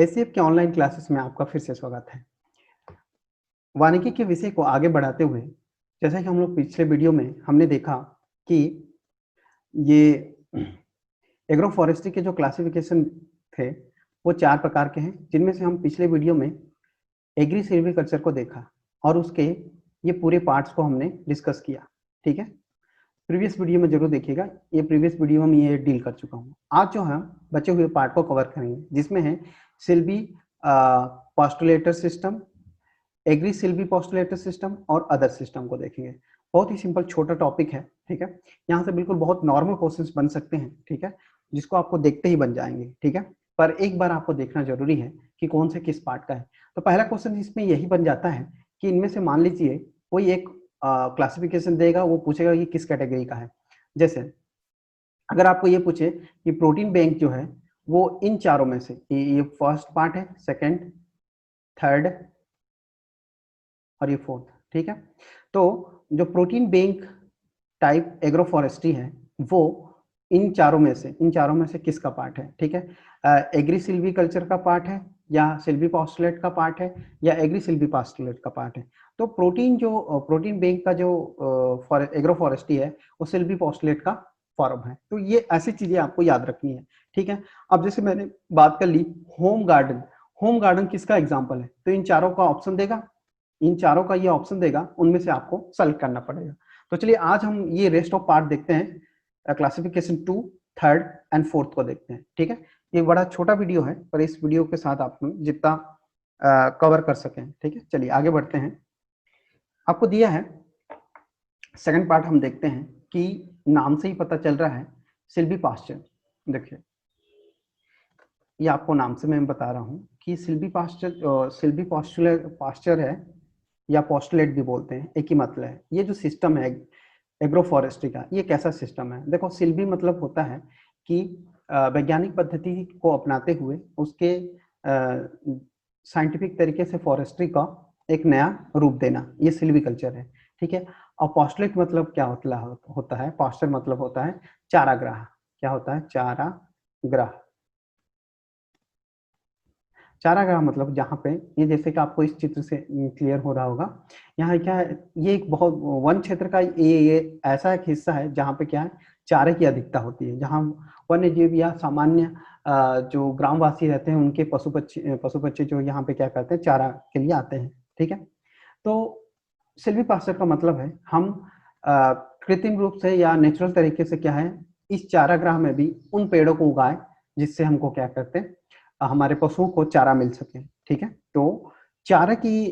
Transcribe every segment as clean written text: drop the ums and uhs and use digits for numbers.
ACF के online classes में आपका फिर से स्वागत है। वानिकी के विषय को आगे बढ़ाते हुए जैसा कि हम लोग पिछले वीडियो में हमने देखा कि ये एग्रो फॉरेस्ट्री के जो क्लासिफिकेशन थे वो 4 प्रकार के हैं, जिनमें से हम पिछले वीडियो में एग्री सिल्वीकल्चर को देखा और उसके ये पूरे पार्ट्स को हमने डिस्कस किया। ठीक है, प्रीवियस वीडियो में जरूर देखिएगा, ये प्रीवियस वीडियो में ये डील कर चुका हूँ। आज जो हम बचे हुए पार्ट को कवर करेंगे जिसमें है silvopastoral system, agri silvopastoral system और अदर सिस्टम को देखेंगे। बहुत ही सिंपल छोटा टॉपिक है। ठीक है, यहाँ से बिल्कुल बहुत नॉर्मल क्वेश्चंस बन सकते हैं। ठीक है, जिसको आपको देखते ही बन जाएंगे। ठीक है, पर एक बार आपको देखना जरूरी है कि कौन से किस पार्ट का है। तो पहला क्वेश्चन इसमें यही बन जाता है कि इनमें से मान लीजिए कोई एक क्लासिफिकेशन देगा, वो पूछेगा कि किस कैटेगरी का है। जैसे अगर आपको ये पूछे कि प्रोटीन बैंक जो है वो इन चारों में से, ये फर्स्ट पार्ट है, सेकंड, थर्ड और ये फोर्थ। ठीक है, तो जो protein bank type agro forestry है वो इन चारों में से किसका पार्ट है। ठीक है, एग्री सिल्वी कल्चर का पार्ट है या सिल्वी पोस्टुलेट का पार्ट है या एग्री सिल्वी पोस्टुलेट का पार्ट है। तो प्रोटीन बैंक का जो एग्रो फॉरेस्ट्री है वो सिल्वी पोस्टुलेट का फॉर्म है। तो ये ऐसी चीजें आपको याद रखनी है। ठीक है, अब जैसे मैंने बात कर ली होम गार्डन किसका एग्जाम्पल है, तो इन चारों का ऑप्शन देगा, इन चारों का ये ऑप्शन देगा, उनमें से आपको सेलेक्ट करना पड़ेगा। तो चलिए आज हम ये रेस्ट ऑफ पार्ट देखते हैं, क्लासिफिकेशन 2, थर्ड एंड फोर्थ को देखते हैं। ठीक है, ये बड़ा छोटा वीडियो है पर इस वीडियो के साथ आप जितना कवर कर सकें। ठीक है, चलिए आगे बढ़ते हैं। आपको दिया है सेकंड पार्ट, हम देखते हैं कि नाम से ही पता चल रहा है सिल्वी पास्चर। देखिए ये आपको नाम से मैं बता रहा हूं कि सिल्वी पास्चर है या पोस्टुलेट भी बोलते हैं, एक ही मतलब है। ये जो सिस्टम है एग्रो फॉरेस्ट्री का, ये कैसा सिस्टम है। देखो सिल्वी मतलब होता है कि वैज्ञानिक पद्धति को अपनाते हुए उसके साइंटिफिक तरीके से फॉरेस्ट्री का एक नया रूप देना, ये सिल्वीकल्चर है। ठीक है, और पोस्टुलेट मतलब क्या होता है, पास्चर मतलब होता है चारागाह। क्या होता है, चारागाह। चारागाह मतलब जहाँ पे, ये जैसे कि आपको इस चित्र से क्लियर हो रहा होगा, यहाँ क्या है, ये एक बहुत वन क्षेत्र का ये ऐसा एक हिस्सा है जहाँ पे क्या है, चारे की अधिकता होती है, जहाँ वन्य जीव या सामान्य जो ग्रामवासी रहते हैं उनके पशु पक्षी जो यहाँ पे क्या करते हैं, चारा के लिए आते हैं। ठीक है, तो सिल्वी पास्चर का मतलब है हम कृत्रिम रूप से या नेचुरल तरीके से क्या है, इस चारागाह में भी उन पेड़ों को उगाए जिससे हमको क्या करते हैं, हमारे पशुओं को चारा मिल सके। ठीक है, तो चारा की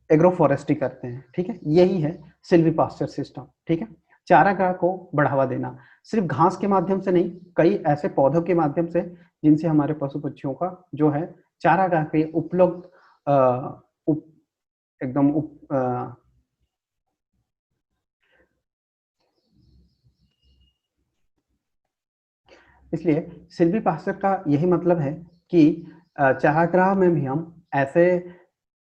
एग्रो फॉरेस्ट्री करते हैं। ठीक है, यही है सिल्वी पास्चर सिस्टम। ठीक है, चारागाह को बढ़ावा देना सिर्फ घास के माध्यम से नहीं, कई ऐसे पौधों के माध्यम से जिनसे हमारे पशु पक्षियों का जो है चारागाह के उपलब्ध एकदम इसलिए सिल्वी पास्चर का यही मतलब है कि चारागाह में भी हम ऐसे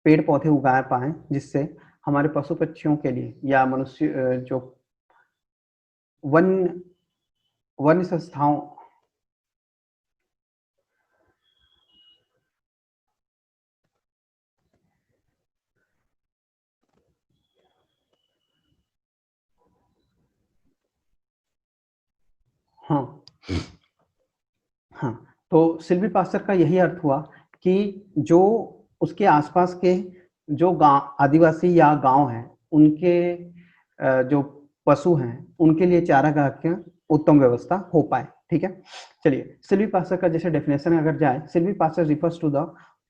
पेड़ पौधे उगा पाए जिससे हमारे पशु पक्षियों के लिए या मनुष्य जो वन वन संस्थाओं हाँ हाँ, तो सिल्वी पास्चर का यही अर्थ हुआ कि जो उसके आसपास के जो गांव आदिवासी या गांव हैं उनके जो पशु हैं उनके लिए चारागाह की उत्तम व्यवस्था हो पाए। ठीक है, चलिए सिल्वी पास्चर का जैसे डेफिनेशन अगर जाए, silvi pasture refers to the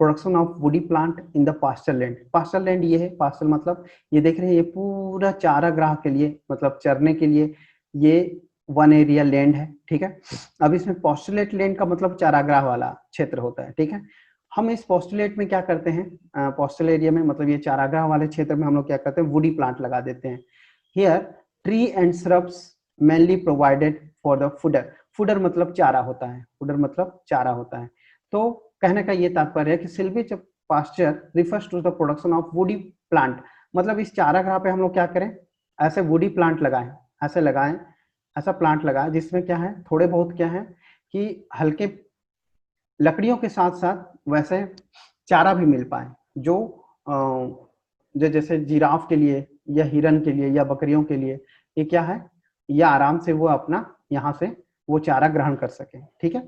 production of woody plant in the pasture land. Pasture land ये है, पास्चर मतलब ये देख रहे हैं, ये पूरा चारागाह के लिए मतलब चरने के लिए ये वन एरिया लैंड है। ठीक है, अब इसमें पोस्टुलेट लैंड का मतलब चारागाह वाला क्षेत्र होता है। ठीक है, हम इस पोस्टुलेट में क्या करते हैं, पोस्टल एरिया में मतलब ये चारागाह वाले क्षेत्र में हम लोग क्या करते हैं, वुडी प्लांट लगा देते हैं। Here tree and shrubs mainly provided for the fodder. Fodder मतलब चारा होता है, फूडर मतलब चारा होता है। तो कहने का ये तात्पर्य है कि silvopasture refers to the production of woody plant, मतलब इस चारागाह पे हम लोग क्या करें, ऐसे वुडी प्लांट लगाएं, ऐसे लगाएं, ऐसा प्लांट लगाएं जिसमें क्या है, थोड़े बहुत क्या है कि हल्के लकड़ियों के साथ साथ वैसे चारा भी मिल पाए, जो जैसे जिराफ के लिए या हिरन के लिए या बकरियों के लिए ये क्या है, या आराम से वो अपना यहाँ से वो चारा ग्रहण कर सके। ठीक है,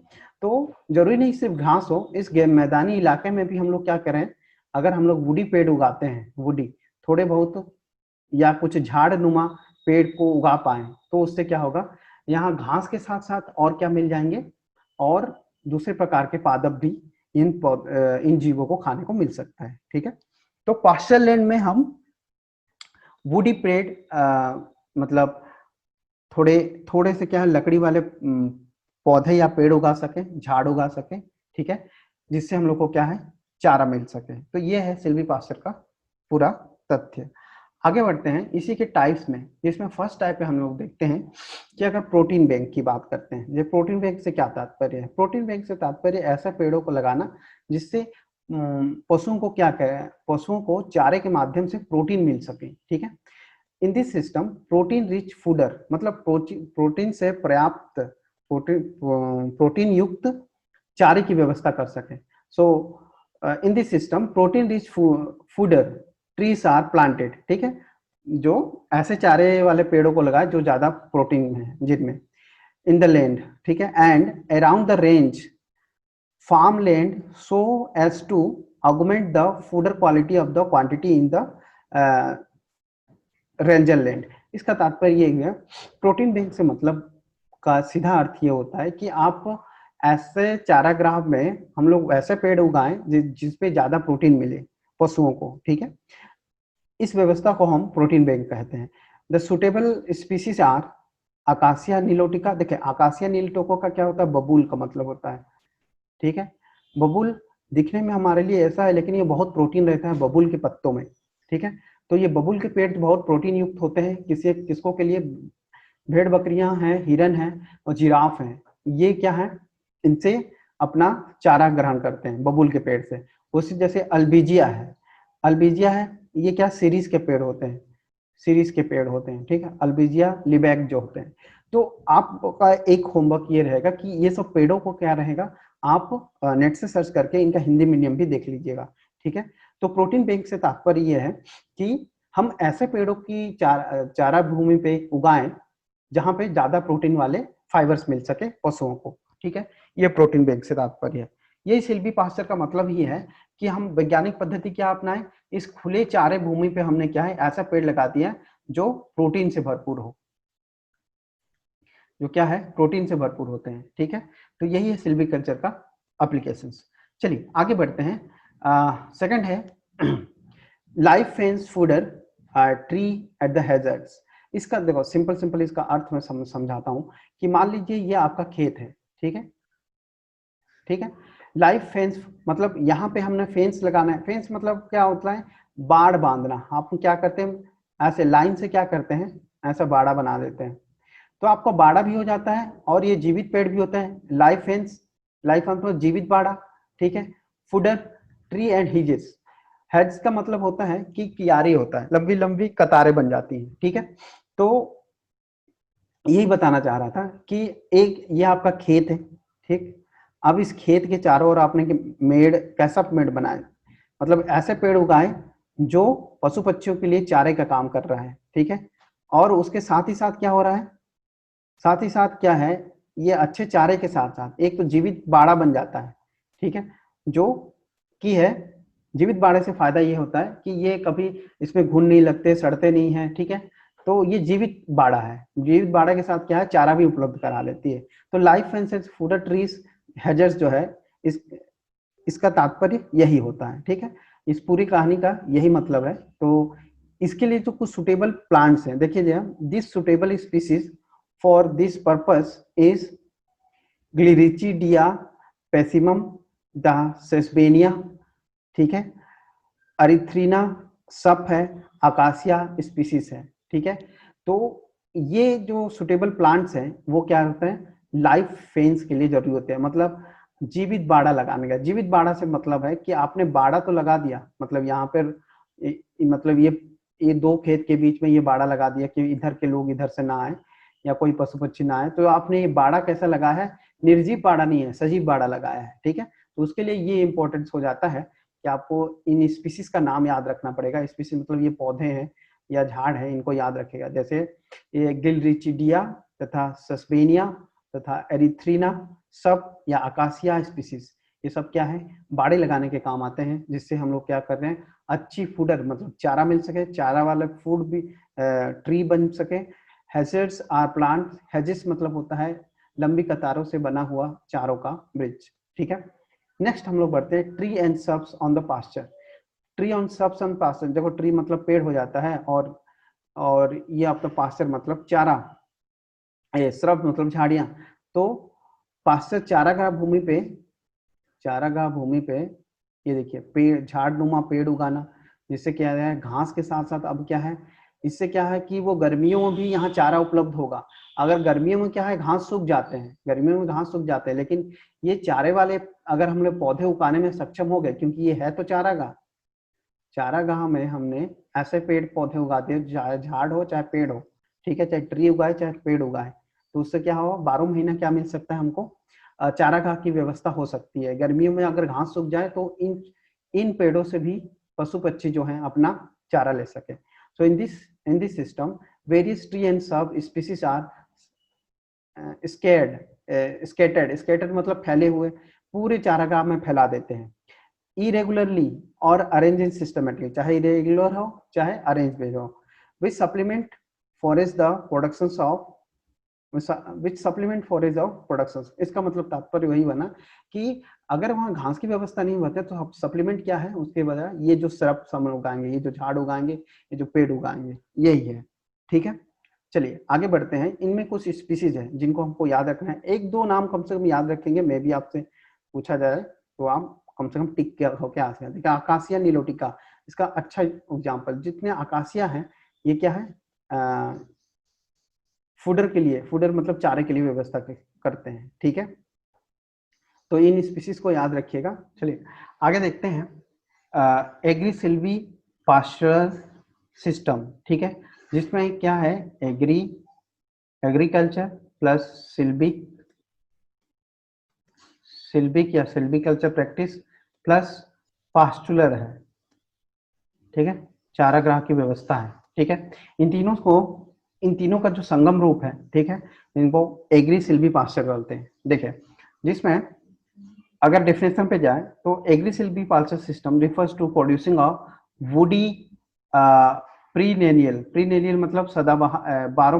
तो जरूरी नहीं सिर्फ घास हो, इस मैदानी इलाके में भी हम लोग क्या करें, अगर हम लोग वुडी पेड़ उगाते हैं, वुडी थोड़े बहुत या कुछ झाड़ नुमा पेड़ को उगा पाए, तो उससे क्या होगा, यहाँ घास के साथ साथ और क्या मिल जाएंगे, और दूसरे प्रकार के पादप भी इन जीवों को खाने को मिल सकता है। ठीक है, तो पास्चर लैंड में हम वुडी पेड़ मतलब थोड़े थोड़े से क्या है, लकड़ी वाले पौधे या पेड़ उगा सके, झाड़ उगा सके। ठीक है, जिससे हम लोग को क्या है, चारा मिल सके। तो ये है सिल्वी पास्चर का पूरा तथ्य। आगे बढ़ते हैं इसी के टाइप्स में, जिसमें फर्स्ट टाइप पे हम लोग देखते हैं कि अगर प्रोटीन बैंक की बात करते हैं, ये प्रोटीन बैंक से क्या तात्पर्य है, प्रोटीन बैंक से तात्पर्य ऐसे पेड़ों को लगाना जिससे पशुओं को क्या करें, पशुओं को चारे के माध्यम से प्रोटीन मिल सके। ठीक है, in this system protein rich fodder, मतलब प्रोटीन से पर्याप्त प्रोटीन युक्त चारे की व्यवस्था कर सके। So in this system protein rich fodder trees are planted. ठीक है, जो ऐसे चारे वाले पेड़ों को लगाए जो ज्यादा प्रोटीन है जिनमें, इन द लैंड। ठीक है, and around the range farm land so as to augment the fodder quality of the quantity in the ranger land. इसका तात्पर्य ये है, प्रोटीन बैंक से मतलब का सीधा अर्थ ये होता है कि आप ऐसे चारागाह में हम लोग ऐसे पेड़ उगाएं जिसपे ज्यादा प्रोटीन मिले पशुओं को। ठीक है, इस व्यवस्था को हम प्रोटीन बैंक कहते हैं। The suitable species are acacia nilotica. देखिए, आकाशिया नीलोटिका का क्या होता है, बबूल का मतलब होता है। ठीक है, बबूल दिखने में हमारे लिए ऐसा है, लेकिन ये बहुत प्रोटीन रहता है बबूल के पत्तों में। ठीक है, तो ये बबूल के पेड़ बहुत प्रोटीन युक्त होते हैं। किसको के लिए, भेड़ बकरियां हैं, हिरन हैं और जिराफ हैं, ये क्या है, इनसे अपना चारा ग्रहण करते हैं बबूल के पेड़ से। उसी जैसे अल्बिजिया है, अल्बिजिया है, ये क्या सीरीज के पेड़ होते हैं, सीरीज के पेड़ होते हैं। ठीक है, अल्बिजिया लिबैक जो होते हैं। तो आपका एक होमवर्क ये रहेगा कि ये सब पेड़ों को क्या रहेगा, आप नेट से सर्च करके इनका हिंदी मीडियम भी देख लीजिएगा। ठीक है, तो प्रोटीन बैंक से तात्पर्य ये है कि हम ऐसे पेड़ों की चारा भूमि पे उगाएं जहां पे ज्यादा प्रोटीन वाले फाइबर्स मिल सके पशुओं को। ठीक है, ये प्रोटीन बैंक से तात्पर्य है। यही सिल्वी पास्चर का मतलब ही है कि हम वैज्ञानिक पद्धति क्या अपनाएं, इस खुले चारे भूमि पे हमने क्या है, ऐसा पेड़ लगा दिया जो प्रोटीन से भरपूर हो, जो क्या है, प्रोटीन से भरपूर होते हैं। ठीक है, तो यही है सिल्वी कल्चर का एप्लीकेशंस। चलिए आगे बढ़ते हैं। सेकंड है life fence fodder tree at the hazards. इसका देखो सिंपल इसका अर्थ मैं समझाता हूं कि मान लीजिए ये आपका खेत है। ठीक है, ठीक है, लाइफ फेंस मतलब यहाँ पे हमने फेंस लगाना है। फेंस मतलब क्या होता है, बाड़ बांधना। आप क्या करते हैं, ऐसे लाइन से क्या करते हैं, ऐसा बाड़ा बना देते हैं, तो आपका बाड़ा भी हो जाता है और ये जीवित पेड़ भी होता है। लाइफ फेंस, लाइफ मतलब जीवित बाड़ा। ठीक है, फूडर ट्री एंड हिजेस। हेड्स का मतलब होता है कि कियारी होता है, लंबी लंबी कतारें बन जाती हैं। ठीक है, तो यही बताना चाह रहा था कि एक ये आपका खेत है। ठीक, अब इस खेत के चारों ओर आपने मेड़, कैसा मेड़ बनाए, मतलब ऐसे पेड़ उगाए जो पशु पक्षियों के लिए चारे का काम कर रहा है। ठीक है, और उसके साथ ही साथ क्या हो रहा है, साथ ही साथ क्या है, ये अच्छे चारे के साथ साथ एक तो जीवित बाड़ा बन जाता है। ठीक है, जो कि है, जीवित बाड़े से फायदा ये होता है कि ये कभी इसमें घुन नहीं लगते, सड़ते नहीं है। ठीक है, तो ये जीवित बाड़ा है, जीवित बाड़ा के साथ क्या है, चारा भी उपलब्ध करा लेती है। तो लाइफ फेंसेस फूडर ट्रीज हेजर्स जो है, इसका तात्पर्य यही होता है। ठीक है, इस पूरी कहानी का यही मतलब है। तो इसके लिए जो कुछ सुटेबल प्लांट्स हैं, देखिए this suitable species for this purpose is gliricidia पेसिमम द सेस्बेनिया। ठीक है, अरिथ्रीना सप है, अकासिया स्पीसीज है। ठीक है, तो ये जो सुटेबल प्लांट्स हैं वो क्या होते हैं, लाइफ फेंस के लिए जरूरी होते हैं। मतलब जीवित बाड़ा लगाने का, जीवित बाड़ा से मतलब है कि आपने बाड़ा तो लगा दिया, मतलब यहाँ पर मतलब ये दो खेत के बीच में ये बाड़ा लगा दिया कि इधर के लोग इधर से ना आए या कोई पशु पक्षी ना आए। तो आपने ये बाड़ा कैसा लगाया है, निर्जीव बाड़ा नहीं है, सजीव बाड़ा लगाया है। ठीक है, तो उसके लिए ये इंपॉर्टेंस हो जाता है कि आपको इन स्पीसीज का नाम याद रखना पड़ेगा। स्पीसीज मतलब ये पौधे हैं या झाड़ है, इनको याद रखेगा। जैसे ये गिलरिचिडिया तथा सस्पेनिया तथा एरिथ्रीना सब या अकासिया स्पीसीज, ये सब क्या है, बाड़े लगाने के काम आते हैं, जिससे हम लोग क्या कर रहे हैं, अच्छी फूडर मतलब चारा मिल सके, चारा वाला फूड भी ट्री बन सके। हैजेस आर प्लांट, हैजेस मतलब होता है लंबी कतारों से बना हुआ चारों का ब्रिज, ठीक है। नेक्स्ट हम लोग बढ़ते हैं tree and shrubs on the pasture. Tree on shrubs on pasture, देखो ट्री मतलब पेड़ हो जाता है, और ये आपका पास्चर मतलब चारा, श्रब मतलब झाड़ियां। तो पास्चर चारागाह भूमि पे, चारागाह भूमि पे ये देखिए पेड़, झाड़नुमा पेड़ उगाना, जिससे क्या है घास के साथ साथ अब क्या है, इससे क्या है कि वो गर्मियों में भी यहाँ चारा उपलब्ध होगा। अगर गर्मियों में क्या है घास सूख जाते हैं, गर्मियों में घास सूख जाते हैं, लेकिन ये चारे वाले अगर हम लोग पौधे उगाने में सक्षम हो गए, क्योंकि ये है तो चारागाह, चारागाह में हमने ऐसे पेड़ पौधे उगा दिए, चाहे झाड़ हो चाहे पेड़ हो, ठीक है, चाहे ट्री उगाए चाहे पेड़ उगाए, तो उससे क्या हो 12 महीना क्या मिल सकता है हमको, चारागाह की व्यवस्था हो सकती है। गर्मियों में अगर घास सूख जाए तो इन पेड़ों से भी पशु पक्षी जो है अपना चारा ले सके। So in this system various tree and sub species are scattered मतलब फैले हुए, पूरे चारागाह में फैला देते हैं। इरेगुलरली और अरेंज इन सिस्टमेटिकली, चाहे इरेगुलर हो चाहे अरेंज हो, which supplement forest the productions of, which supplement forest of productions. इसका मतलब तात्पर्य वही बना कि अगर वहाँ घास की व्यवस्था नहीं होती तो सप्लीमेंट क्या है उसके बजाय ये जो श्रब हम उगाएंगे, ये जो झाड़ उगाएंगे, ये जो पेड़ उगाएंगे, यही है, ठीक है। चलिए आगे बढ़ते हैं। इनमें कुछ स्पीसीज है जिनको हमको याद रखना है, एक दो नाम कम से कम याद रखेंगे, मैं भी आपसे पूछा जाए तो आप कम से कम टिक के होके आ सकते हैं। देखिए आकासिया नीलोटिका, इसका अच्छा एग्जाम्पल, जितने आकासिया हैं ये क्या है, फूडर के लिए, फूडर मतलब चारे के लिए व्यवस्था करते हैं, ठीक है। तो इन स्पीसीज को याद रखिएगा। चलिए आगे देखते हैं एग्री सिल्वी पास्चर सिस्टम, ठीक है, जिसमें क्या है एग्रीकल्चर प्लस सिल्विक या सिल्विकल्चर प्रैक्टिस प्लस पास्चुलर है, ठीक है, चारागाह की व्यवस्था है, ठीक है। इन तीनों का जो संगम रूप है, ठीक है, इनको एग्री सिल्वी पास्चर बोलते हैं। देखिए जिसमें अगर डेफिनेशन पे जाए तो agri silvopasture system refers to producing of woody perennial मतलब सदाबहार 12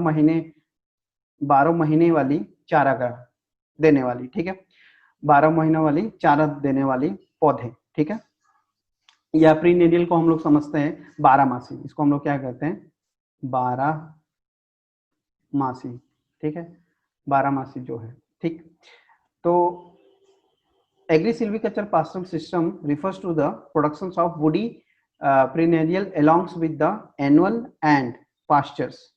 महीने वाली चारागाह देने वाली, ठीक है, 12 महीने वाली चारा देने वाली पौधे, ठीक है। या प्रीनेलियल को हम लोग समझते हैं 12 मासी, इसको हम लोग क्या कहते हैं 12 मासी, ठीक है, 12 मासी जो है, ठीक। तो agri silviculture pasture system refers to the productions of woody perennial along with the annual and pastures.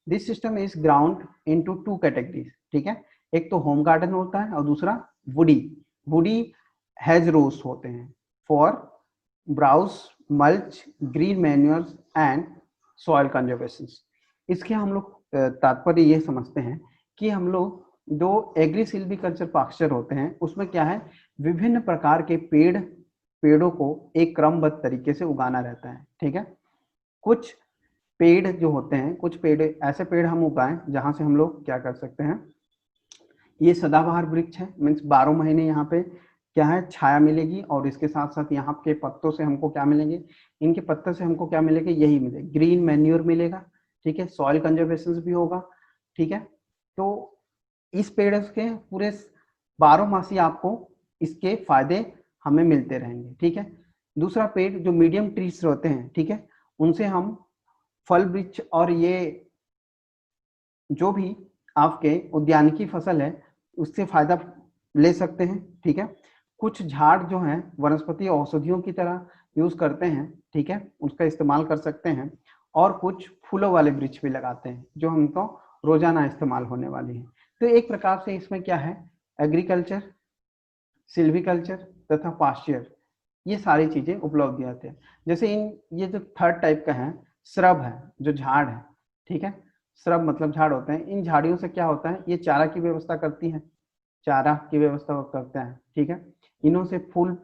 This system is ground into two categories, ठीक है, एक तो होम गार्डन होता है और दूसरा वुडी हैज रोज होते हैं for browse mulch green manures and soil conservation. इसके हम लोग तात्पर्य ये समझते हैं कि हम लोग जो एग्री सिल्विकल्चर पास्चर होते हैं उसमें क्या है, विभिन्न प्रकार के पेड़ों को एक क्रमबद्ध तरीके से उगाना रहता है, ठीक है। कुछ पेड़ जो होते हैं, कुछ पेड़ ऐसे पेड़ हम उगाएं जहां से हम लोग क्या कर सकते हैं, ये सदाबहार वृक्ष है, मीन्स 12 महीने यहाँ पे क्या है छाया मिलेगी, और इसके साथ साथ यहाँ के पत्तों से हमको क्या मिलेंगे, इनके पत्तों से हमको क्या मिलेगा, यही मिलेगा ग्रीन मैन्योर मिलेगा, ठीक है, सॉइल कंजर्वेशन भी होगा, ठीक है। तो इस पेड़ के पूरे 12 मासी आपको इसके फायदे हमें मिलते रहेंगे, ठीक है। दूसरा पेड़ जो मीडियम ट्रीज होते हैं, ठीक है, उनसे हम फल वृक्ष और ये जो भी आपके उद्यानिकी फसल है उससे फायदा ले सकते हैं, ठीक है। कुछ झाड़ जो हैं वनस्पति औषधियों की तरह यूज करते हैं, ठीक है, उसका इस्तेमाल कर सकते हैं, और कुछ फूलों वाले वृक्ष भी लगाते हैं जो हमको रोजाना इस्तेमाल होने वाली है। तो एक प्रकार से इसमें क्या है, एग्रीकल्चर, सिल्विकल्चर तथा पास्चर, ये सारी चीजें उपलब्ध होते हैं। जैसे ये जो थर्ड टाइप का है श्रब है, जो झाड़ है, ठीक है, श्रब मतलब झाड़ होते हैं। इन झाड़ियों से क्या होता है, ये चारा की व्यवस्था करती है, चारा की व्यवस्था करते हैं, ठीक है। इन्हों से फूल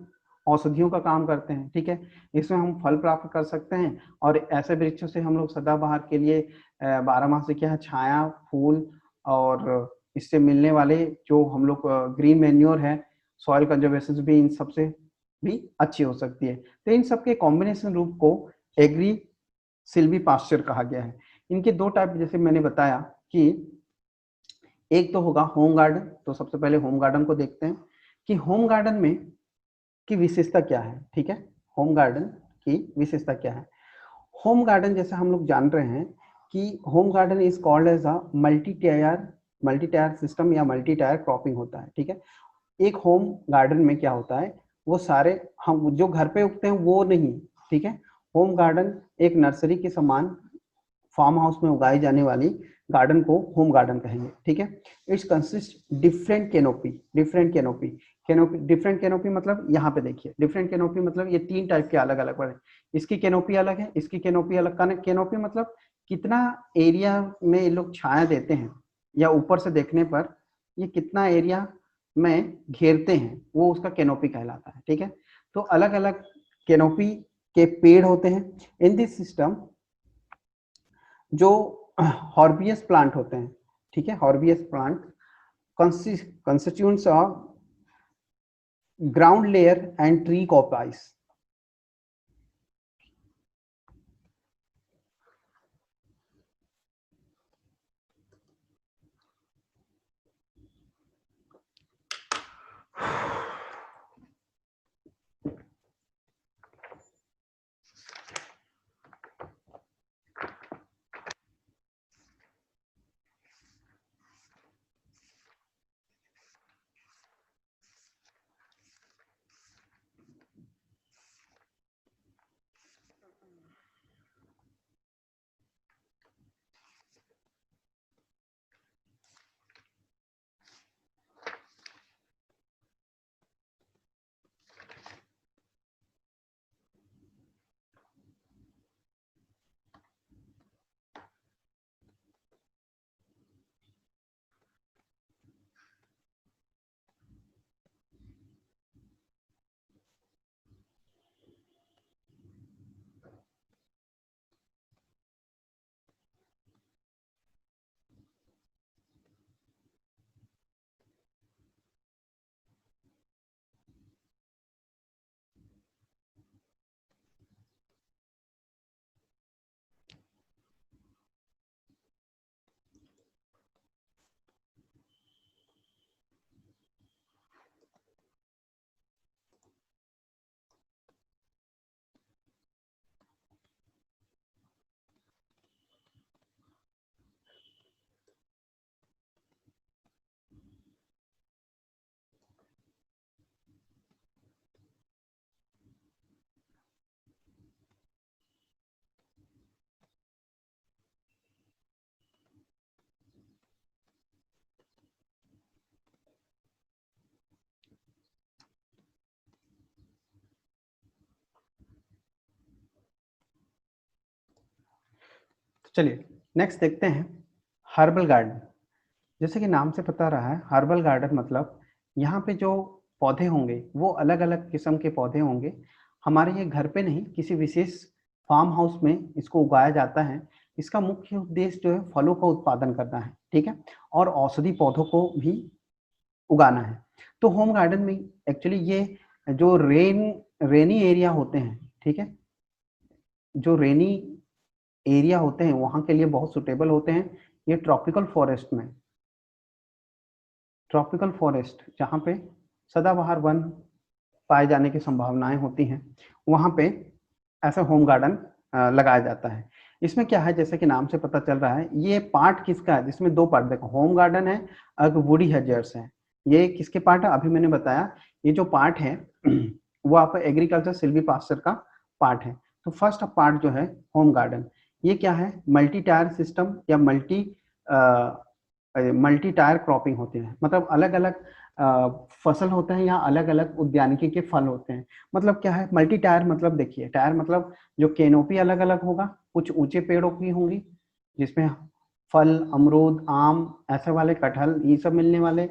औषधियों का काम करते हैं, ठीक है। इसमें हम फल प्राप्त कर सकते हैं और ऐसे वृक्षों से हम लोग सदाबहार के लिए 12 माह से क्या है, छाया, फूल और इससे मिलने वाले जो हम लोग ग्रीन मैन्योर है, सॉइल कंजर्वेशन भी इन सबसे भी अच्छी हो सकती है। तो इन सबके कॉम्बिनेशन रूप को एग्री सिल्वी पास्चर कहा गया है। इनके दो टाइप, जैसे मैंने बताया कि एक तो होगा होम गार्डन। तो सबसे पहले होम गार्डन को देखते हैं कि होम गार्डन में की विशेषता क्या है, ठीक है। होम गार्डन की विशेषता क्या है? होम गार्डन जैसे हम लोग जान रहे हैं कि home garden is called as a multi tier system या मल्टी टायर क्रॉपिंग होता है, ठीक है। एक होम गार्डन में क्या होता है, वो सारे हम जो घर पे उगते हैं वो नहीं, ठीक है। होम गार्डन एक नर्सरी के समान फार्म हाउस में उगाई जाने वाली गार्डन को होम गार्डन कहेंगे, ठीक है। It's consist different canopy. Different canopy मतलब यहाँ पे देखिए, डिफरेंट कैनोपी मतलब ये 3 टाइप के अलग अलग पड़े। इसकी कैनोपी अलग है, इसकी कैनोपी अलग। कैनोपी मतलब कितना एरिया में ये लोग छाया देते हैं, या ऊपर से देखने पर ये कितना एरिया में घेरते हैं, वो उसका कैनोपी कहलाता है, ठीक है। तो अलग अलग कैनोपी के पेड़ होते हैं। इन दिस सिस्टम जो हॉर्बियस प्लांट होते हैं, ठीक है, herbaceous plant constituents of ground layer and tree copies. चलिए नेक्स्ट देखते हैं हर्बल गार्डन। जैसे कि नाम से पता रहा है, हर्बल गार्डन मतलब यहाँ पे जो पौधे होंगे वो अलग अलग किस्म के पौधे होंगे। हमारे ये घर पे नहीं, किसी विशेष फार्म हाउस में इसको उगाया जाता है। इसका मुख्य उद्देश्य जो है फलों का उत्पादन करना है, ठीक है, और औषधि पौधों को भी उगाना है। तो होम गार्डन में एक्चुअली ये जो रेनी एरिया होते हैं, ठीक है, जो रेनी एरिया होते हैं वहां के लिए बहुत सुटेबल होते हैं। ये ट्रॉपिकल फॉरेस्ट जहाँ पे सदाबहार वन पाए जाने की संभावनाएं होती हैं, वहां पे ऐसा होम गार्डन लगाया जाता है। इसमें क्या है, जैसे कि नाम से पता चल रहा है, ये पार्ट किसका है, जिसमें 2 पार्ट देखो, होम गार्डन है और वुडी हेजर्स है। ये किसके पार्ट है, अभी मैंने बताया। ये जो पार्ट है वो आपका एग्रीकल्चर सिल्वी पास्चर का पार्ट है। तो फर्स्ट पार्ट जो है होम गार्डन, ये क्या है, मल्टी टायर सिस्टम या मल्टी टायर क्रॉपिंग होती है। मतलब अलग अलग फसल होते हैं या अलग अलग उद्यानिकी के फल होते हैं। मतलब क्या है मल्टी टायर, मतलब देखिए, टायर मतलब जो कैनोपी अलग अलग होगा, कुछ ऊंचे पेड़ों की होंगी जिसमें फल, अमरूद, आम, ऐसे वाले, कटहल, ये सब मिलने वाले,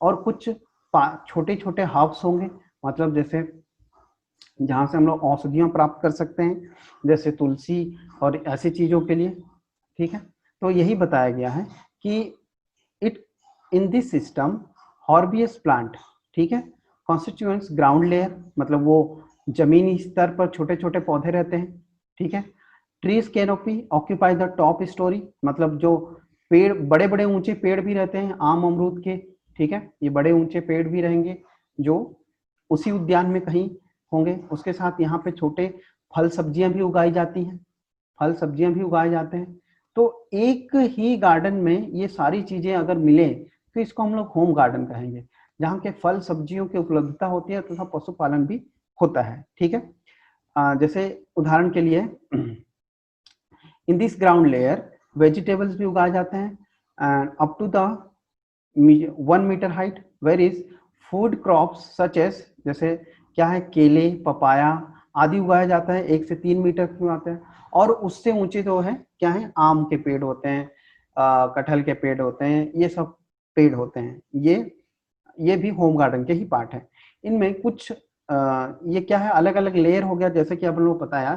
और कुछ छोटे छोटे हर्ब्स होंगे, मतलब जैसे जहाँ से हम लोग औषधियाँ प्राप्त कर सकते हैं, जैसे तुलसी और ऐसी चीज़ों के लिए, ठीक है। तो यही बताया गया है कि it in this system herbaceous plant, ठीक है, कॉन्स्टिट्यूएंट्स ग्राउंड लेयर, मतलब वो जमीनी स्तर पर छोटे छोटे पौधे रहते हैं, ठीक है। Trees canopy occupy the top story, मतलब जो पेड़, बड़े बड़े ऊंचे पेड़ भी रहते हैं आम अमरूद के, ठीक है, ये बड़े ऊंचे पेड़ भी रहेंगे जो उसी उद्यान में कहीं होंगे। उसके साथ यहाँ पे छोटे फल सब्जियां भी उगाई जाती हैं, फल सब्जियां भी उगाए जाते हैं। तो एक ही गार्डन में ये सारी चीजें अगर मिले तो इसको हम लोग होम गार्डन कहेंगे, जहाँ के फल सब्जियों की उपलब्धता होती है तथा पशुपालन भी होता है, ठीक है। जैसे उदाहरण के लिए in this ground layer vegetables भी उगाए जाते हैं up to the 1 metre height, where is food crops such as, जैसे क्या है, केले, पपाया आदि उगाया जाता है 1 से 3 मीटर के आते हैं। और उससे ऊंचे तो है क्या है, आम के पेड़ होते हैं, कटहल के पेड़ होते हैं, ये सब पेड़ होते हैं। ये भी होम गार्डन के ही पार्ट है। इनमें कुछ ये क्या है, अलग अलग लेयर हो गया, जैसे कि आप लोगों को बताया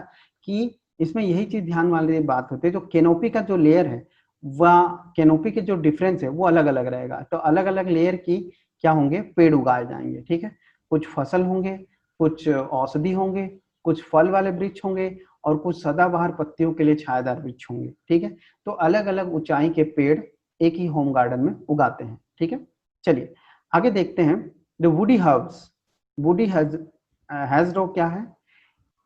कि इसमें यही चीज ध्यान वाली बात होती है, जो कैनोपी का जो लेयर है वह कैनोपी के जो डिफरेंस है वो अलग अलग रहेगा। तो अलग अलग लेयर की क्या होंगे, पेड़ उगाए जाएंगे, ठीक है। कुछ फसल होंगे, कुछ औषधि होंगे, कुछ फल वाले वृक्ष होंगे और कुछ सदाबहार पत्तियों के लिए छायादार वृक्ष होंगे, ठीक है। तो अलग अलग ऊंचाई के पेड़ एक ही होम गार्डन में उगाते हैं, ठीक है। चलिए आगे देखते हैं। द वुडी हर्ब्स, वुडी हैजरो क्या है,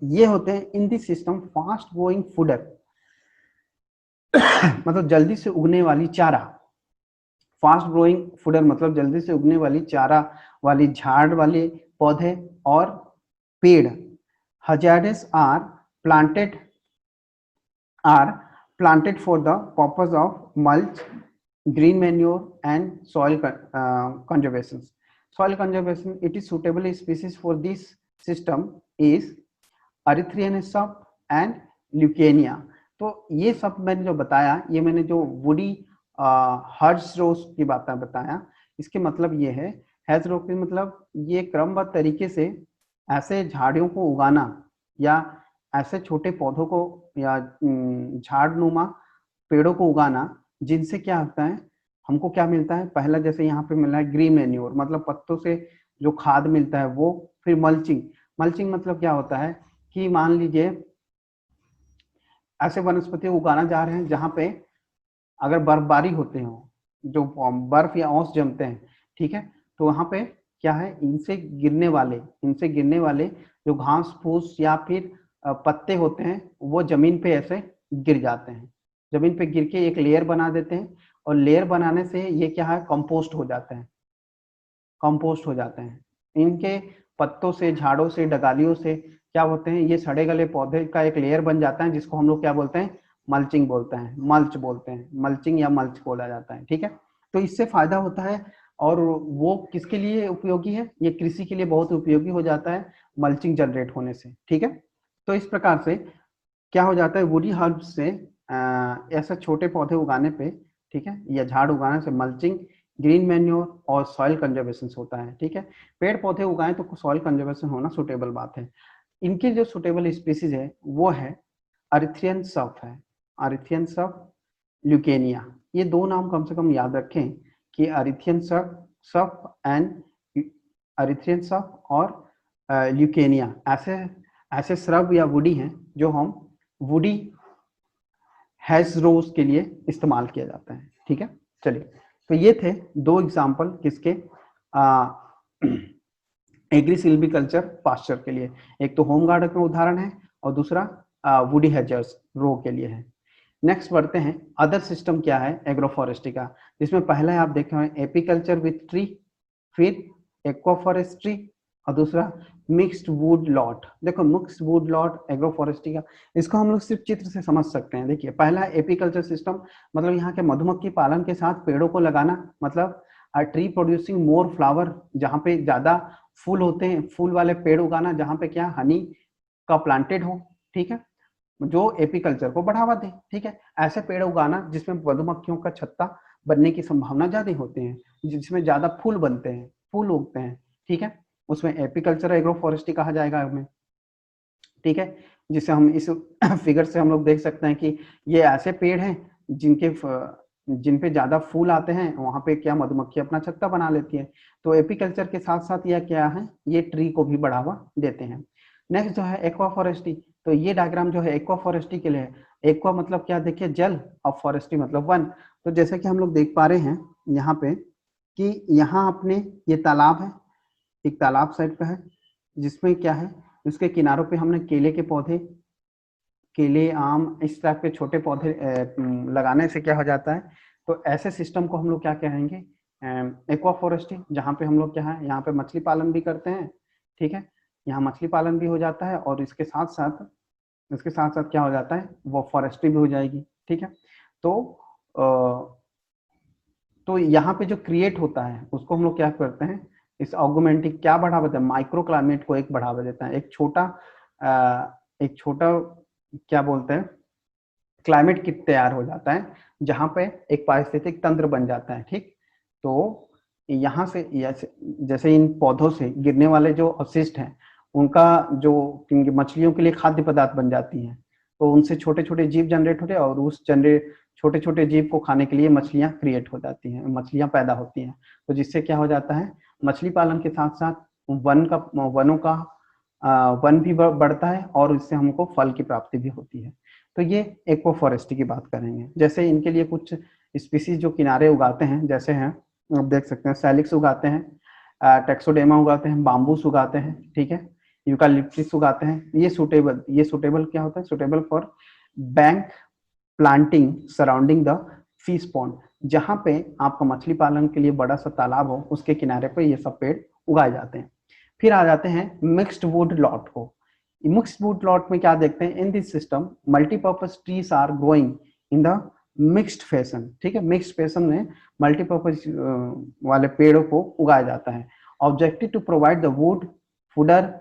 ये होते हैं in this system fast growing fodder, मतलब जल्दी से उगने वाली चारा, फास्ट ग्रोइंग फूडर मतलब जल्दी से उगने वाली चारा वाली झाड़ वाले पौधे और पेड़। Hazardous planted are planted for the purpose of mulch, green manure and soil conservation. Soil conservation, it is suitable species for this system is erythrina and leucaena. तो ये सब मैंने जो बताया, ये मैंने जो वुडी हर्ज रोज की बात बताया, इसके मतलब ये है, हैज रोज के मतलब ये क्रमबद्ध तरीके से ऐसे झाड़ियों को उगाना या ऐसे छोटे पौधों को या झाड़नुमा पेड़ों को उगाना जिनसे क्या होता है, हमको क्या मिलता है, पहला जैसे यहाँ पे मिला है ग्रीन मैन्योर, मतलब पत्तों से जो खाद मिलता है वो। फिर मल्चिंग, मल्चिंग मतलब क्या होता है कि मान लीजिए ऐसे वनस्पति उगाना जा रहे हैं जहां पे अगर बर्फबारी होते हो, जो बर्फ या ओस जमते हैं, ठीक है, तो वहां पे क्या है, इनसे गिरने वाले जो घास फूस या फिर पत्ते होते हैं वो जमीन पे ऐसे गिर जाते हैं, जमीन पे गिर के एक लेयर बना देते हैं, और लेयर बनाने से ये क्या है, कंपोस्ट हो जाते हैं, कंपोस्ट हो जाते हैं। इनके पत्तों से, झाड़ों से, डगालियों से क्या होते हैं, ये सड़े गले पौधे का एक लेयर बन जाता है, जिसको हम लोग क्या बोलते हैं, मल्चिंग बोलते हैं, मल्च बोलते हैं, मल्चिंग या मल्च बोला जाता है, ठीक है। तो इससे फायदा होता है, और वो किसके लिए उपयोगी है, ये कृषि के लिए बहुत उपयोगी हो जाता है मल्चिंग जनरेट होने से, ठीक है। तो इस प्रकार से क्या हो जाता है, वुडी हर्ब से ऐसे छोटे पौधे उगाने पे, ठीक है, या झाड़ उगाने से मल्चिंग, ग्रीन मैन्योर और सॉइल कंजर्वेशन होता है, ठीक है। पेड़ पौधे उगाएं तो सॉइल कंजर्वेशन होना सुटेबल बात है। इनके जो सुटेबल स्पीसीज है वो है अरिथ्रियन सफ है, अरिथ्रियन सफ, ल्यूकेनिया। ये दो नाम कम से कम याद रखें कि अरिथ्रियन सफ एंड अरिथ्रियन सफ और ल्यूकेनिया ऐसे ऐसे श्रब या वुडी हैं जो हम वुडी हैज रोज के लिए इस्तेमाल किया जाता है, ठीक है। चलिए, तो ये थे दो एग्जाम्पल किसके, एग्री सिल्वीकल्चर पास्चर के लिए। एक तो होम गार्डन का उदाहरण है और दूसरा वुडी हैजर्स रो के लिए है। नेक्स्ट बढ़ते हैं, अदर सिस्टम क्या है एग्रोफॉरेस्ट्री का, जिसमें पहला आप देखे हैं एपीकल्चर विथ ट्री, फिर एक्वाफॉरेस्ट्री और दूसरा मिक्स्ड वुड लॉट। देखो मिक्स्ड वुड लॉट एग्रोफॉरेस्ट्री का, इसको हम लोग सिर्फ चित्र से समझ सकते हैं। देखिए पहला एपीकल्चर सिस्टम, मतलब यहाँ के मधुमक्खी पालन के साथ पेड़ों को लगाना, मतलब ट्री प्रोड्यूसिंग मोर फ्लावर, जहाँ पे ज्यादा फूल होते हैं, फूल वाले पेड़ उगाना जहाँ पे क्या हनी का प्लांटेड हो, ठीक है, जो एपीकल्चर को बढ़ावा दे, ठीक है। ऐसे पेड़ उगाना जिसमें मधुमक्खियों का छत्ता बनने की संभावना ज्यादा होती है, जिसमें ज्यादा फूल बनते हैं, फूल उगते हैं, ठीक है। उसमें एपीकल्चर एग्रो फॉरेस्ट्री कहा जाएगा हमें, ठीक है। जिसे हम इस फिगर से हम लोग देख सकते हैं कि ये ऐसे पेड़ हैं जिन पे ज्यादा फूल आते हैं, वहां पे क्या मधुमक्खी अपना छत्ता बना लेती है। तो एपीकल्चर के साथ साथ यह क्या है, ये ट्री को भी बढ़ावा देते हैं। नेक्स्ट जो है एक्वा फॉरेस्ट्री, तो ये डायग्राम जो है एक्वा फॉरेस्ट्री के लिए है। एक्वा मतलब क्या, देखिए जल, और फॉरेस्ट्री मतलब वन। तो जैसे कि हम लोग देख पा रहे हैं यहाँ पे कि यहाँ अपने ये तालाब है, एक तालाब साइड पे है, जिसमें क्या है, उसके किनारों पे हमने केले के पौधे, केले, आम, इस टाइप के छोटे पौधे लगाने से क्या हो जाता है, तो ऐसे सिस्टम को हम लोग क्या कहेंगे, एक्वा फॉरेस्ट्री, जहाँ पे हम लोग क्या है, यहाँ पे मछली पालन भी करते हैं, ठीक है। यहाँ मछली पालन भी हो जाता है और इसके साथ साथ क्या हो जाता है, वो फॉरेस्ट्री भी हो जाएगी, ठीक है। तो तो यहाँ पे जो क्रिएट होता है उसको हम लोग क्या करते हैं, इस ऑगमेंटिंग क्या बढ़ावा देता है, माइक्रो क्लाइमेट को एक बढ़ावा देता है, एक छोटा क्या बोलते हैं, क्लाइमेट किट तैयार हो जाता है, जहां पे एक पारिस्थितिक तंत्र बन जाता है, ठीक। तो यहाँ से जैसे इन पौधों से गिरने वाले जो अवशिष्ट हैं, उनका जो मछलियों के लिए खाद्य पदार्थ बन जाती हैं, तो उनसे छोटे छोटे जीव जनरेट होते हैं और उस छोटे छोटे जीव को खाने के लिए मछलियां क्रिएट हो जाती हैं, मछलियां पैदा होती हैं। तो जिससे क्या हो जाता है, मछली पालन के साथ साथ वनों का वन भी बढ़ता है और इससे हमको फल की प्राप्ति भी होती है। तो ये एक्वा फॉरेस्ट्री की बात करेंगे। जैसे इनके लिए कुछ स्पीसीज जो किनारे उगाते हैं, जैसे हैं आप देख सकते हैं, सैलिक्स उगाते हैं, टेक्सोडेमा उगाते हैं, बाम्बूस उगाते हैं, ठीक है, यूकालिप्टस उगाते हैं। ये सुटेबल क्या होता है, suitable for bank planting surrounding the fish pond, जहां पे आपका मछली पालन के लिए बड़ा सा तालाब हो, उसके किनारे पे ये सब पेड़ उगाए जाते हैं। फिर आ जाते हैं मिक्स्ड वुड लॉट को। मिक्स्ड वुड लॉट में क्या देखते हैं, in this system multipurpose trees are growing in the mixed fashion, ठीक है। मिक्स्ड फैशन में मल्टीपर्पज वाले पेड़ों को उगाया जाता है। Objective to provide the wood fodder,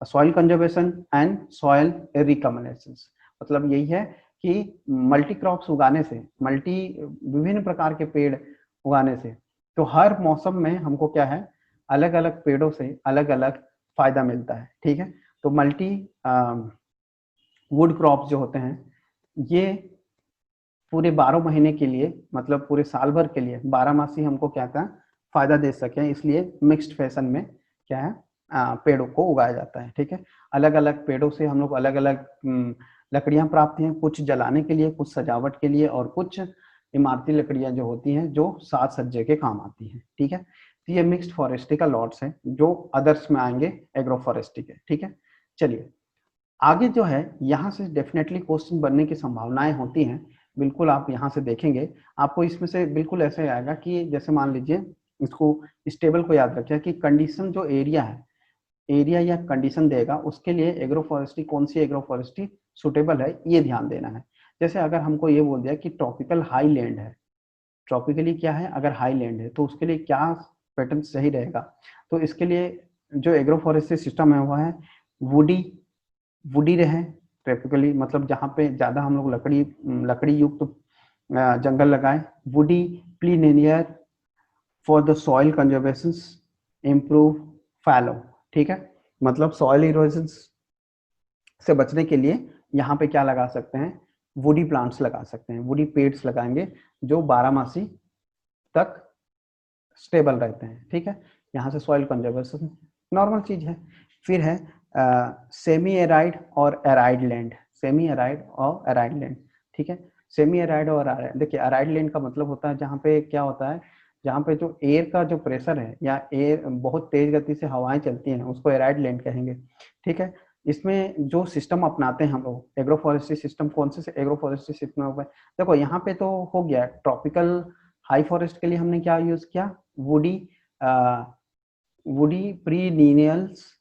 soil conservation and soil recommendation. मतलब यही है कि मल्टी क्रॉप्स उगाने से, विभिन्न प्रकार के पेड़ उगाने से, तो हर मौसम में हमको क्या है, अलग अलग पेड़ों से अलग अलग फायदा मिलता है, ठीक है। तो मल्टी वुड क्रॉप्स जो होते हैं, ये पूरे 12 महीने के लिए, मतलब पूरे साल भर के लिए 12 मासी हमको क्या था, फायदा दे सके, इसलिए मिक्स्ड फैशन में क्या है, पेड़ों को उगाया जाता है, ठीक है। अलग अलग पेड़ों से हम लोग अलग अलग लकड़ियां प्राप्त हैं, कुछ जलाने के लिए, कुछ सजावट के लिए, और कुछ इमारती लकड़ियां जो होती हैं जो साज सज्जे के काम आती हैं, ठीक है। तो ये मिक्स्ड फॉरेस्ट्री का लॉट्स है जो अदर्स में आएंगे एग्रो फॉरेस्ट्री के, ठीक है। चलिए आगे जो है, यहाँ से डेफिनेटली क्वेश्चन बनने की संभावनाएं होती हैं, बिल्कुल आप यहाँ से देखेंगे, आपको इसमें से बिल्कुल ऐसे आएगा कि जैसे मान लीजिए, इसको इस टेबल को याद रखिए कि कंडीशन जो एरिया है, एरिया या कंडीशन देगा, उसके लिए एग्रो फॉरेस्ट्री, कौन सी एग्रो फॉरेस्ट्री सुटेबल है, ये ध्यान देना है। जैसे अगर हमको ये बोल दिया कि ट्रॉपिकल हाई लैंड है, ट्रॉपिकली क्या है, अगर हाई लैंड है तो उसके लिए क्या पैटर्न सही रहेगा, तो इसके लिए जो एग्रो फॉरेस्ट्री सिस्टम है वह है वुडी वुडी रहे ट्रॉपिकली, मतलब जहाँ पे ज्यादा हम लोग लकड़ी युक्त जंगल लगाए, woody perennial for the soil conservation, improve fallow, ठीक है। मतलब सॉइल इरोजन से बचने के लिए यहाँ पे क्या लगा सकते हैं, वुडी प्लांट्स लगा सकते हैं, वुडी पेड्स लगाएंगे जो 12 मासी तक स्टेबल रहते हैं, ठीक है। यहाँ से सॉइल कंजर्वेशन नॉर्मल चीज है। फिर है सेमी एराइड और एराइड लैंड, सेमी एराइड और एराइड लैंड, ठीक है। सेमी एराइड और एराइड, देखिए एराइड लैंड का मतलब होता है जहाँ पे क्या होता है, जहाँ पे जो एयर का जो प्रेशर है या एयर बहुत तेज गति से हवाएं चलती हैं, उसको एराइड लैंड कहेंगे, ठीक है। इसमें जो सिस्टम अपनाते हैं हम लोग एग्रो फॉरेस्ट्री सिस्टम, कौन से एग्रो फॉरेस्ट्री सिस्टम हो गए, देखो यहाँ पे तो हो गया ट्रॉपिकल हाई फॉरेस्ट के लिए हमने क्या यूज किया, वुडी वुडी प्रीनियल्स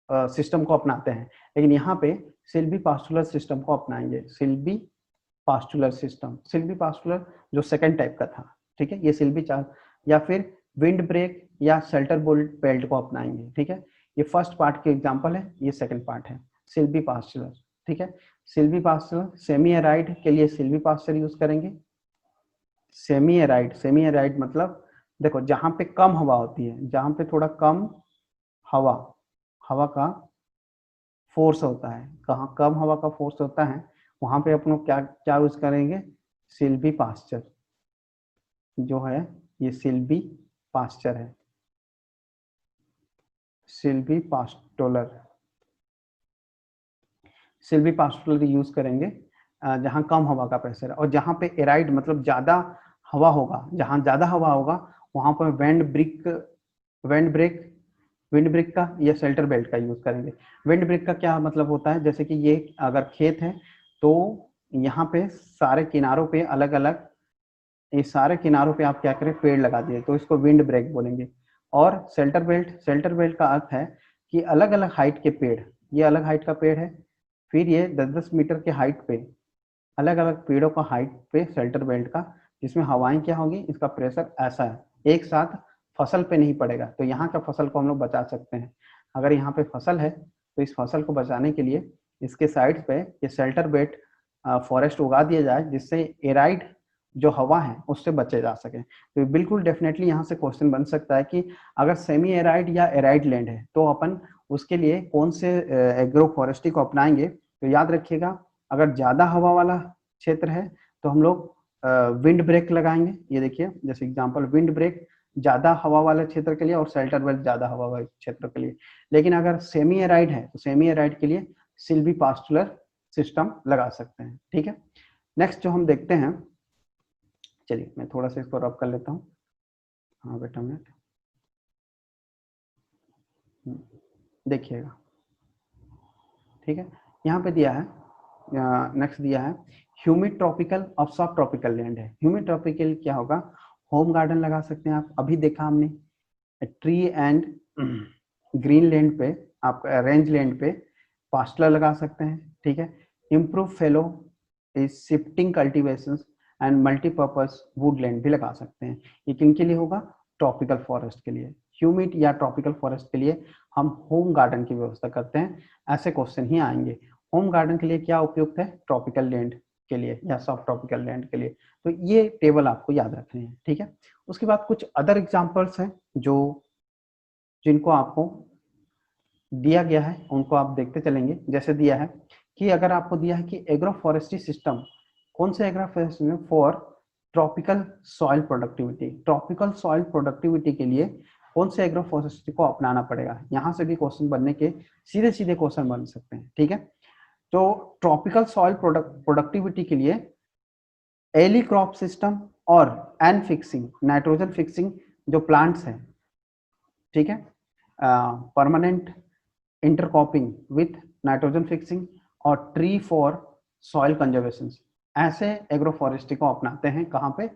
सिस्टम को अपनाते हैं, लेकिन यहाँ पे सिल्वी पास्टुलर सिस्टम को अपनाएंगे, सिल्वी पास्टुलर सिस्टम, सिल्वी पास्टुलर जो सेकंड टाइप का था, ठीक है, ये सिल्वी चार, या फिर विंड ब्रेक या शेल्टर बोल्ट बेल्ट को अपनाएंगे, ठीक है। ये फर्स्ट पार्ट के एग्जांपल है, ये सेकंड पार्ट है सिल्वी पास्टुलर, ठीक है। सिल्वी पास्टुलर सेमी एराइड के लिए सिल्वी पास्चर यूज करेंगे। सेमी एराइड, सेमी एराइड मतलब देखो जहां पे कम हवा होती है, जहां पे थोड़ा कम हवा, हवा का फोर्स होता है, कहाँ कम हवा का फोर्स होता है वहां पे अपन क्या क्या यूज करेंगे, सिल्वी पास्चर जो है, ये सिल्वी पास्चर है, सिल्वी पास्टोलर, सिल्वी पास्टोलर यूज करेंगे जहां कम हवा का प्रेशर है। और जहां पे एराइड मतलब ज्यादा हवा होगा, जहां ज्यादा हवा होगा वहां पर विंड ब्रेक का या शेल्टर बेल्ट का यूज करेंगे। विंड ब्रेक का क्या मतलब होता है, जैसे कि ये अगर खेत है तो यहाँ पे सारे किनारों पे अलग अलग, ये सारे किनारों पे आप क्या करें, पेड़ लगा दिए, तो इसको विंड ब्रेक बोलेंगे। और शेल्टर बेल्ट का अर्थ है कि अलग अलग हाइट के पेड़, ये अलग हाइट का पेड़ है, फिर ये 10-10 मीटर के हाइट पे, अलग अलग पेड़ों का हाइट पे शेल्टर बेल्ट का, जिसमें हवाएं क्या होगी, इसका प्रेशर ऐसा है, एक साथ फसल पे नहीं पड़ेगा, तो यहाँ का फसल को हम लोग बचा सकते हैं। अगर यहाँ पे फसल है तो इस फसल को बचाने के लिए इसके साइड पे ये शेल्टर बेल्ट फॉरेस्ट उगा दिया जाए, जिससे एराइड जो हवा है उससे बचे जा सके। तो बिल्कुल डेफिनेटली यहाँ से क्वेश्चन बन सकता है कि अगर सेमी एराइड या एराइड लैंड है तो अपन उसके लिए कौन से एग्रो फॉरेस्ट्री को अपनाएंगे। तो याद रखिएगा, अगर ज्यादा हवा वाला क्षेत्र है तो हम लोग विंड ब्रेक लगाएंगे। ये देखिए जैसे एग्जांपल, विंड ब्रेक ज्यादा हवा वाले क्षेत्र के लिए और शेल्टर बेल्ट ज्यादा हवा वाले क्षेत्र के लिए। लेकिन अगर सेमी एराइड है तो सेमी एराइड के लिए सिल्वी पास्टुलर सिस्टम लगा सकते हैं। ठीक है, नेक्स्ट जो हम देखते हैं, चलिए मैं थोड़ा सा इसको रब कर लेता हूँ। हाँ बेटा मिनट, देखिएगा, ठीक है, यहाँ पे दिया है, नेक्स्ट दिया है ह्यूमिड ट्रॉपिकल और सब ट्रॉपिकल लैंड है। ह्यूमिड ट्रॉपिकल क्या होगा, होम गार्डन लगा सकते हैं आप, अभी देखा हमने ट्री एंड ग्रीन लैंड पे, आप रेंज लैंड पे पास्टलर लगा सकते हैं। ठीक है, improve fellow is shifting cultivation and multipurpose Woodland भी लगा सकते हैं। ये किन के लिए होगा, ट्रॉपिकल फॉरेस्ट के लिए। ह्यूमिड या ट्रॉपिकल फॉरेस्ट के लिए हम होम गार्डन की व्यवस्था करते हैं, ऐसे क्वेश्चन ही आएंगे। होम गार्डन के लिए क्या उपयुक्त है, ट्रॉपिकल लैंड के लिए या सब ट्रॉपिकल लैंड के लिए। तो ये टेबल आपको याद रखने हैं। ठीक है, उसके बाद कुछ अदर एग्जांपल्स हैं जो जिनको आपको दिया गया है, उनको आप देखते चलेंगे। जैसे दिया है कि अगर आपको दिया है कि एग्रो फॉरेस्ट्री सिस्टम, कौन से agro forestry for tropical soil productivity, tropical soil productivity के लिए कौन से एग्रो फॉरेस्ट्री को अपनाना पड़ेगा। यहाँ से भी क्वेश्चन बनने के सीधे सीधे क्वेश्चन बन सकते हैं। ठीक है, तो ट्रॉपिकल सॉइल प्रोडक्टिविटी के लिए एली क्रॉप सिस्टम और एन फिक्सिंग, नाइट्रोजन फिक्सिंग जो प्लांट्स हैं, ठीक है, permanent intercropping with nitrogen fixing और ट्री फॉर सॉइल कंजर्वेशन, ऐसे एग्रो फॉरेस्ट्री को अपनाते हैं। कहाँ पे,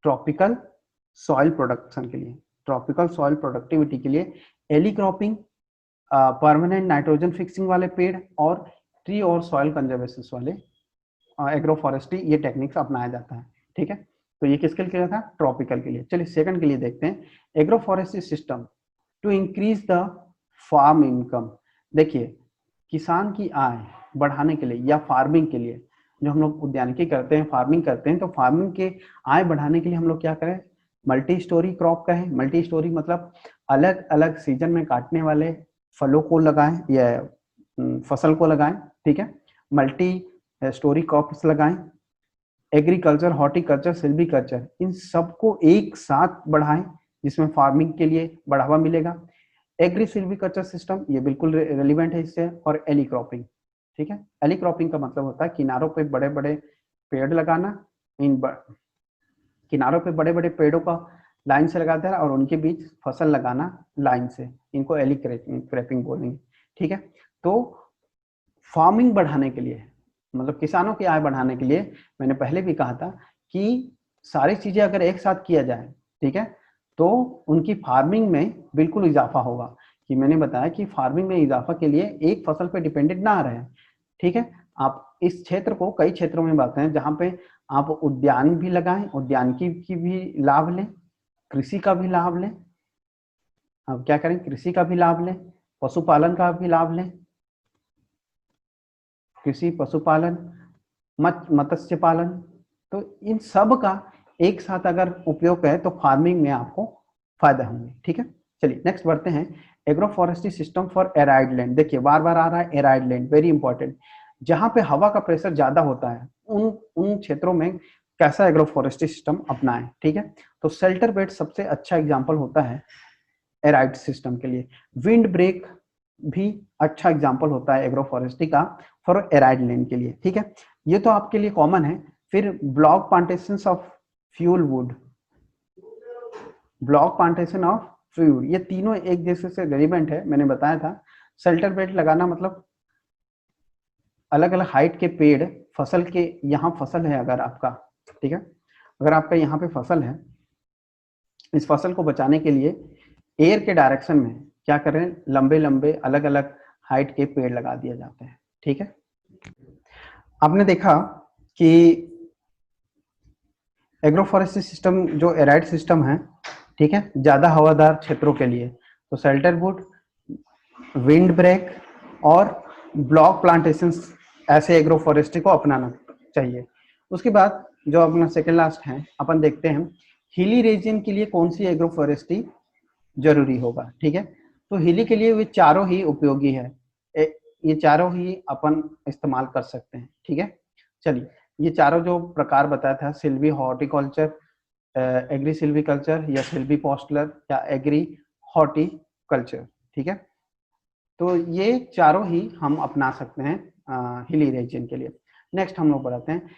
ट्रॉपिकल सॉइल प्रोडक्शन के लिए, ट्रॉपिकल सॉइल प्रोडक्टिविटी के लिए alley cropping, permanent nitrogen fixing वाले पेड़ और ट्री और सॉइल कंजर्वेशन वाले एग्रो फॉरेस्ट्री, ये टेक्निक्स अपनाया जाता है। ठीक है, तो ये किसके लिए था, ट्रॉपिकल के लिए। चलिए सेकंड के लिए देखते हैं, agro forestry system to increase the farm income. देखिए, किसान की आय बढ़ाने के लिए या फार्मिंग के लिए, जो हम लोग उद्यानिकी करते हैं, फार्मिंग करते हैं, तो फार्मिंग के आय बढ़ाने के लिए हम लोग क्या करें, मल्टी स्टोरी क्रॉप का है। मल्टी स्टोरी मतलब अलग अलग सीजन में काटने वाले फलों को लगाएं या फसल को लगाएं। ठीक है, मल्टी स्टोरी क्रॉप्स लगाएं। एग्रीकल्चर, हॉर्टिकल्चर, सिल्वीकल्चर, इन सबको एक साथ बढ़ाएं जिसमें फार्मिंग के लिए बढ़ावा मिलेगा। एग्री सिल्वीकल्चर सिस्टम ये बिल्कुल रेलिवेंट है इससे। और एली क्रॉपिंग, ठीक है, एली क्रॉपिंग का मतलब होता है किनारों पे बड़े बड़े पेड़ लगाना, किनारों पे बड़े बड़े पेड़ों का लाइन से लगा देना और उनके बीच फसल लगाना लाइन से, इनको एली क्रॉपिंग बोलेंगे। ठीक है, तो फार्मिंग बढ़ाने के लिए, मतलब किसानों की आय बढ़ाने के लिए, मैंने पहले भी कहा था कि सारी चीजें अगर एक साथ किया जाए, ठीक है, तो उनकी फार्मिंग में बिल्कुल इजाफा होगा। कि मैंने बताया कि फार्मिंग में इजाफा के लिए एक फसल पे डिपेंडेंट ना रहे। ठीक है, आप इस क्षेत्र को कई क्षेत्रों में बांटते हैं जहां पे आप उद्यान भी लगाएं, उद्यानिकी की भी लाभ लें, कृषि का भी लाभ लें। आप क्या करें, कृषि का भी लाभ लें, पशुपालन का भी लाभ लें, कृषि, पशुपालन, मत्स्य पालन, तो इन सब का एक साथ अगर उपयोग है तो फार्मिंग में आपको फायदा होंगे। ठीक है, चलिए नेक्स्ट बढ़ते हैं, agro forestry system for arid land. देखिए बार बार आ रहा है एराइड लैंड, वेरी इंपॉर्टेंट। जहां पे हवा का प्रेशर ज्यादा होता है उन उन क्षेत्रों में कैसा एग्रो फॉरेस्ट्री सिस्टम अपनाएं, ठीक है। तो शेल्टर बेड सबसे अच्छा एग्जाम्पल होता है एराइड सिस्टम के लिए। विंड ब्रेक भी अच्छा एग्जाम्पल होता है एग्रो फॉरेस्ट्री का फॉर एराइड लैंड के लिए, ठीक है। ये तो आपके लिए कॉमन है। फिर block plantation of fuel wood, block plantation of fuel, ये तीनों एक जैसे से रिलेवेंट है। मैंने बताया था शेल्टर बेड लगाना मतलब अलग अलग हाइट के पेड़, फसल के, यहाँ फसल है अगर आपका, ठीक है, अगर आपका यहाँ पे फसल है, इस फसल को बचाने के लिए एयर के डायरेक्शन में क्या करें, लंबे लंबे अलग अलग हाइट के पेड़ लगा दिए जाते हैं, ठीक है। आपने देखा कि एग्रो फॉरेस्ट्री सिस्टम जो एराइड सिस्टम है, ठीक है, ज्यादा हवादार क्षेत्रों के लिए तो शेल्टर वुड, विंड ब्रेक और ब्लॉक प्लांटेशन ऐसे एग्रो फॉरेस्ट्री को अपनाना चाहिए। उसके बाद जो अपना सेकेंड लास्ट है, अपन देखते हैं हिली रीजन के लिए कौन सी एग्रो फॉरेस्ट्री जरूरी होगा, ठीक है। तो हिली के लिए वे चारों ही उपयोगी है, ये चारों ही अपन इस्तेमाल कर सकते हैं, ठीक है। चलिए ये चारों जो प्रकार बताया था, silvi horticulture, agri silvi culture या सिल्वी पॉस्टलर या एग्री हॉर्टिकल्चर, ठीक है। तो ये चारों ही हम अपना सकते हैं हिली रीजन के लिए। नेक्स्ट हम लोग बढ़ाते हैं,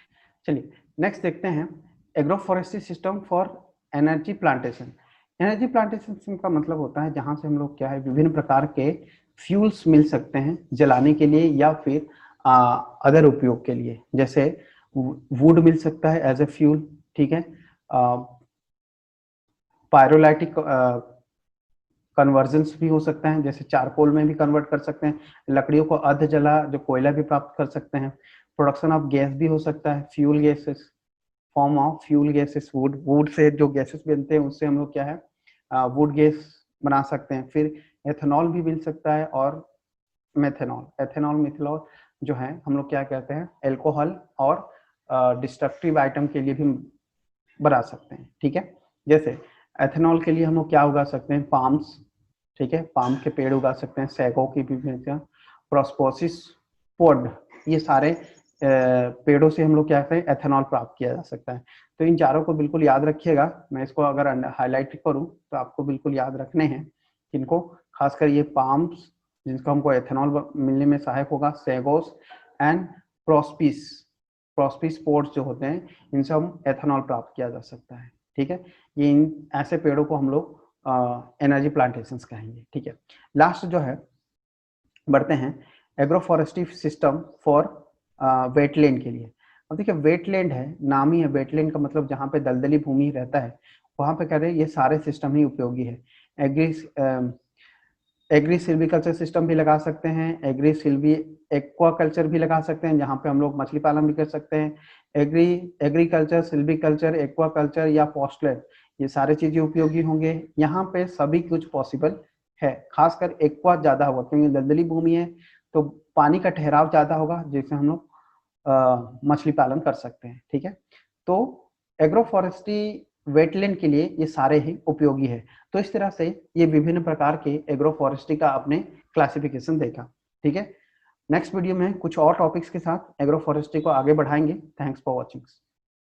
चलिए नेक्स्ट देखते हैं agro forestry system for energy plantation. Energy plantation का मतलब होता है जहां से हम लोग क्या है विभिन्न प्रकार के फ्यूल्स मिल सकते हैं जलाने के लिए या फिर अदर उपयोग के लिए, जैसे वुड मिल सकता है एज ए फ्यूल, ठीक है। पायरोलाइटिक कन्वर्जन्स भी हो सकते हैं, जैसे चारकोल में भी कन्वर्ट कर सकते हैं, लकड़ियों को अर्ध जला जो कोयला भी प्राप्त कर सकते हैं। प्रोडक्शन ऑफ गैस भी हो सकता है, fuel gases, form of fuel gases, would say जो गैसेस बनते हैं उससे हम लोग क्या है वुड गैस बना सकते हैं। फिर एथेनॉल भी मिल सकता है और मेथेनॉल, एथेनॉल मिथेनॉल जो है हम लोग क्या कहते हैं एल्कोहल और डिस्ट्रक्टिव आइटम के लिए भी बना सकते हैं, ठीक है। जैसे एथेनॉल के लिए हम लोग क्या उगा सकते हैं, पाम्स, ठीक है, पाम के पेड़ उगा सकते हैं, सैगो की भी प्रोस्पोसिस पोड, ये सारे पेड़ों से हम लोग क्या कहते हैं एथेनॉल प्राप्त किया जा सकता है। तो इन चारों को बिल्कुल याद रखिएगा, मैं इसको अगर हाईलाइट करूं तो आपको बिल्कुल याद रखने हैं इनको, खासकर ये पाम्स जिनको हमको एथेनॉल मिलने में सहायक होगा, सेगोस एंड प्रोस्पिस, प्रोस्पिस पोड्स जो होते हैं इनसे हम एथेनॉल प्राप्त किया जा सकता है, ठीक है। ये इन ऐसे पेड़ों को हम लोग एनर्जी प्लांटेशंस कहेंगे, ठीक है। लास्ट जो है बढ़ते हैं agro forestry system for wetland के लिए। अब देखिए वेटलैंड है, नाम ही है वेटलैंड का मतलब जहाँ पे दलदली भूमि रहता है वहां पे कह रहे हैं ये सारे सिस्टम ही उपयोगी है। एग्री सिल्वीकल्चर सिस्टम भी लगा सकते हैं, एग्री सिल्वी एक्वाकल्चर भी लगा सकते हैं जहाँ पे हम लोग मछली पालन भी कर सकते हैं। एग्रीकल्चर, सिल्वीकल्चर, एक्वाकल्चर या पॉस्टलर, ये सारे चीजें उपयोगी होंगे। यहाँ पे सभी कुछ पॉसिबल है, खासकर एक्वा ज्यादा होगा क्योंकि दलदली भूमि है तो पानी का ठहराव ज्यादा होगा जिससे हम लोग मछली पालन कर सकते हैं, ठीक है। तो एग्रो फॉरेस्ट्री वेटलैंड के लिए ये सारे ही उपयोगी है। तो इस तरह से ये विभिन्न प्रकार के एग्रो फॉरेस्ट्री का आपने क्लासिफिकेशन देखा, ठीक है। नेक्स्ट वीडियो में कुछ और टॉपिक्स के साथ एग्रो फॉरेस्ट्री को आगे बढ़ाएंगे। Thanks for watching.